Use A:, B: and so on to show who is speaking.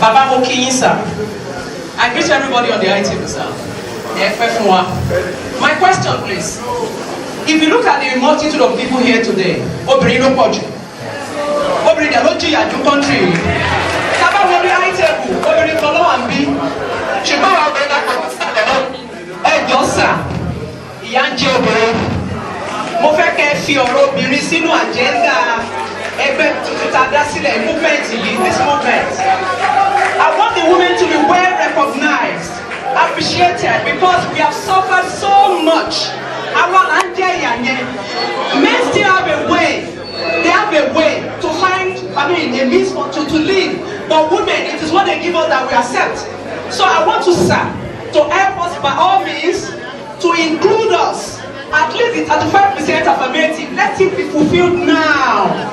A: Baba Moki, sir. I greet everybody on the item, sir. My question, please. If you look at the multitude of people here today, Obrino Poju, Obri Daloji at your country, Baba Moki item, Obri Kolo and B, Chibawa Josa, Yanji Obri. Mo fẹ́ kẹ́ fi ọ̀rọ̀ obìnrin sínú agenda ẹgbẹ́ tuntun tá a dá sílẹ̀ movement yìí this movement. I want the women to be well recognized, appreciated because we have suffered so much. Àwọn là ń jẹ́ ìyà yẹn. Men still have a way. They have a way to find, a means to live. But women, it is what they give us that we accept. So I want to, sir, to help us by all means to include us. At least the 35% affirmative, let it be fulfilled now.